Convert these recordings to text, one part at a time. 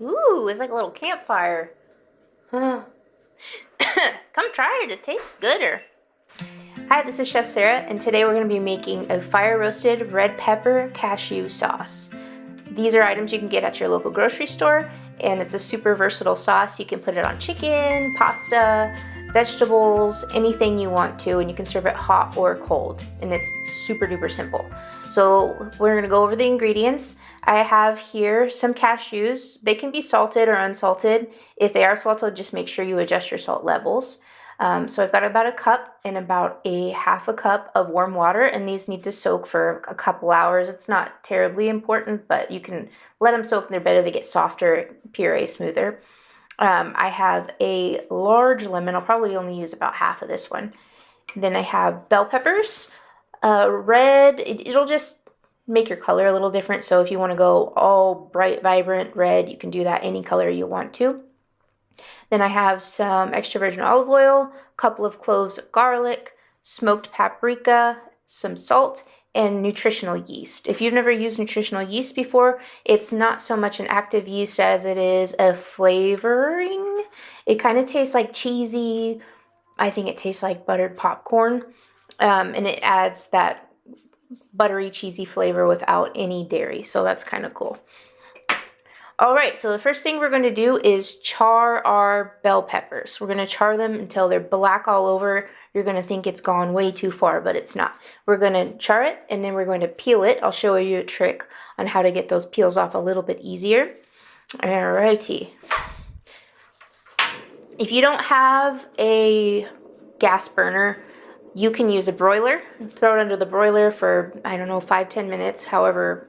Ooh, it's like a little campfire. Come try it, it tastes gooder. Hi, this is Chef Sarah, and today we're going to be making a fire roasted red pepper cashew sauce. These are items you can get at your local grocery store, and it's a super versatile sauce. You can put it on chicken, pasta, vegetables, anything you want to, and you can serve it hot or cold, and it's super duper simple. So we're gonna go over the ingredients. I have here some cashews. They can be salted or unsalted. If they are salted, just make sure you adjust your salt levels. So I've got about a cup and about a half a cup of warm water, and these need to soak for a couple hours. It's not terribly important, but you can let them soak in their bed. They get softer, puree smoother. I have a large lemon. I'll probably only use about half of this one. Then I have bell peppers. Red, it'll just make your color a little different. So if you want to go all bright, vibrant red, you can do that any color you want to. Then I have some extra virgin olive oil, a couple of cloves of garlic, smoked paprika, some salt, and nutritional yeast. If you've never used nutritional yeast before, it's not so much an active yeast as it is a flavoring. It kind of tastes like cheesy. I think it tastes like buttered popcorn, and it adds that buttery, cheesy flavor without any dairy, so that's kind of cool. All right, so the first thing we're going to do is char our bell peppers. We're going to char them until they're black all over. You're going to think it's gone way too far, but it's not. We're going to char it, and then we're going to peel it. I'll show you a trick on how to get those peels off a little bit easier. All righty. If you don't have a gas burner, you can use a broiler. Throw it under the broiler for, I don't know, 5-10 minutes, however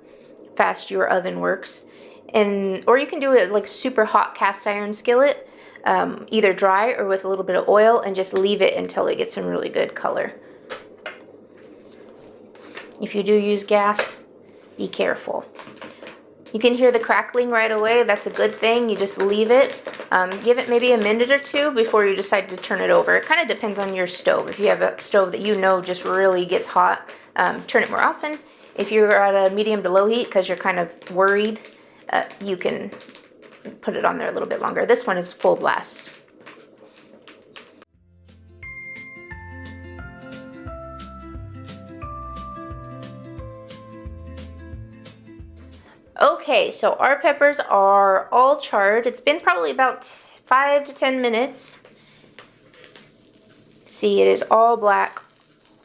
fast your oven works. Or you can do it like super hot cast iron skillet, either dry or with a little bit of oil, and just leave it until it gets some really good color. If you do use gas, be careful. You can hear the crackling right away. That's a good thing. You just leave it. Give it maybe a minute or two before you decide to turn it over. It kind of depends on your stove. If you have a stove that you know just really gets hot, turn it more often. If you're at a medium to low heat because you're kind of worried, you can put it on there a little bit longer. This one is full blast. Okay, so our peppers are all charred. It's been probably about 5 to 10 minutes. See, it is all black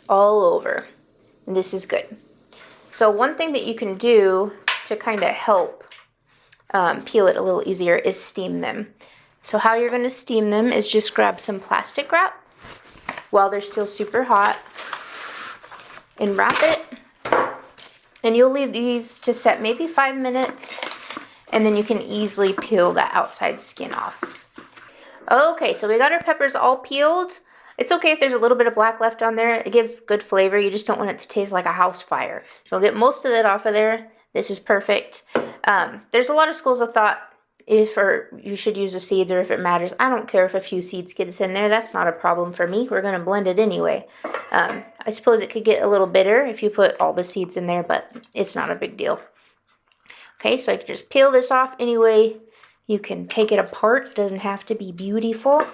all over, and this is good. So one thing that you can do to kind of help peel it a little easier is steam them. So how you're going to steam them is just grab some plastic wrap while they're still super hot and wrap it. And you'll leave these to set maybe 5 minutes, and then you can easily peel the outside skin off. Okay, so we got our peppers all peeled. It's okay if there's a little bit of black left on there. It gives good flavor. You just don't want it to taste like a house fire. So we'll get most of it off of there. This is perfect. There's a lot of schools of thought if you should use the seeds or if it matters. I don't care if a few seeds gets in there. That's not a problem for me. We're going to blend it anyway. I suppose it could get a little bitter if you put all the seeds in there, but it's not a big deal. Okay, so I can just peel this off anyway. You can take it apart. It doesn't have to be beautiful.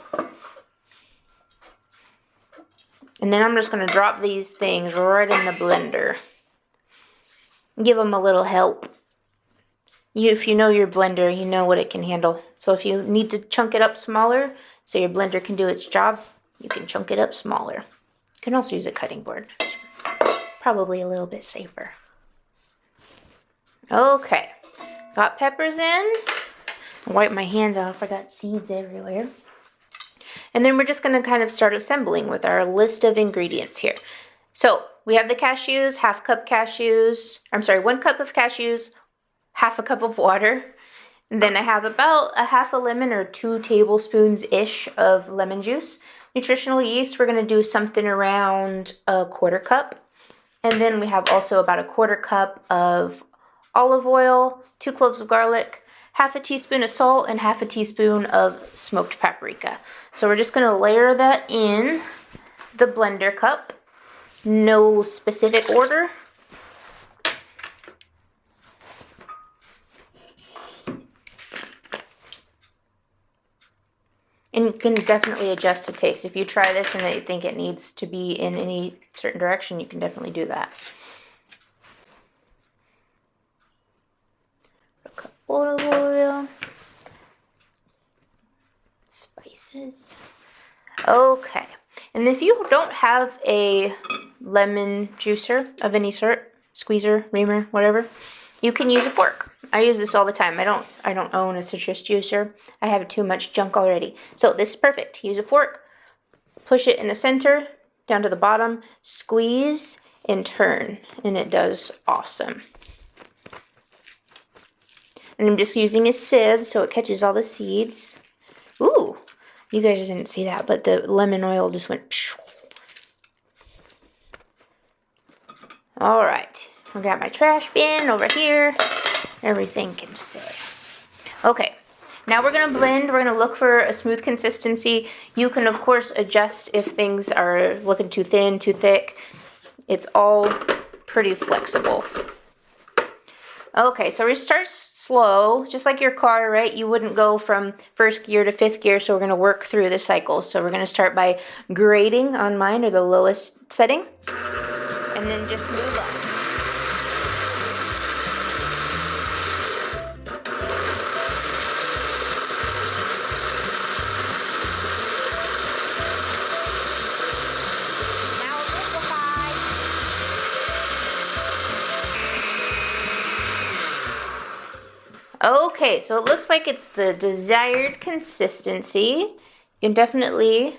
And then I'm just going to drop these things right in the blender. Give them a little help. If you know your blender, you know what it can handle. So if you need to chunk it up smaller so your blender can do its job, you can chunk it up smaller. You can also use a cutting board. Probably a little bit safer. Okay, got peppers in. I'll wipe my hands off. I got seeds everywhere. And then we're just going to kind of start assembling with our list of ingredients here. So we have the cashews, 1/2 cup cashews. I'm sorry, 1 cup of cashews, 1/2 cup of water. And then I have about a 1/2 lemon or 2 tablespoons-ish of lemon juice. Nutritional yeast, we're going to do something around a 1/4 cup. And then we have also about a 1/4 cup of olive oil, 2 cloves of garlic, 1/2 teaspoon of salt, and 1/2 teaspoon of smoked paprika. So we're just going to layer that in the blender cup. No specific order. And you can definitely adjust to taste. If you try this and you think it needs to be in any certain direction, you can definitely do that. A cup of olive oil. Spices. Okay. And if you don't have a lemon juicer of any sort, squeezer, reamer, whatever, you can use a fork. I use this all the time. I don't own a citrus juicer. I have too much junk already. So this is perfect. Use a fork, push it in the center, down to the bottom, squeeze and turn, and it does awesome. And I'm just using a sieve so it catches all the seeds. Ooh, you guys didn't see that, but the lemon oil just went. All right, I got my trash bin over here. Everything can sit. Okay, now we're gonna blend. We're gonna look for a smooth consistency. You can, of course, adjust if things are looking too thin, too thick. It's all pretty flexible. Okay, so we start slow, just like your car, right? You wouldn't go from first gear to fifth gear, so we're gonna work through the cycle. So we're gonna start by grading on mine, or the lowest setting, and then just move up. Okay, so it looks like it's the desired consistency. You can definitely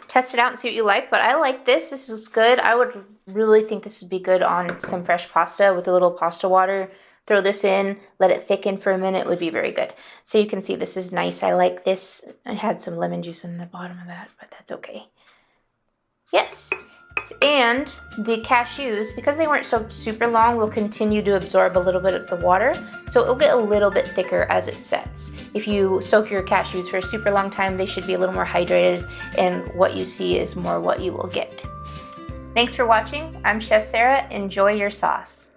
test it out and see what you like, but I like this. This is good. I would really think this would be good on some fresh pasta with a little pasta water. Throw this in, let it thicken for a minute, would be very good. So you can see this is nice. I like this. I had some lemon juice in the bottom of that, but that's okay. Yes. And the cashews, because they weren't so super long, will continue to absorb a little bit of the water, so it'll get a little bit thicker as it sets. If you soak your cashews for a super long time, they should be a little more hydrated, and what you see is more what you will get. Thanks for watching. I'm Chef Sara. Enjoy your sauce.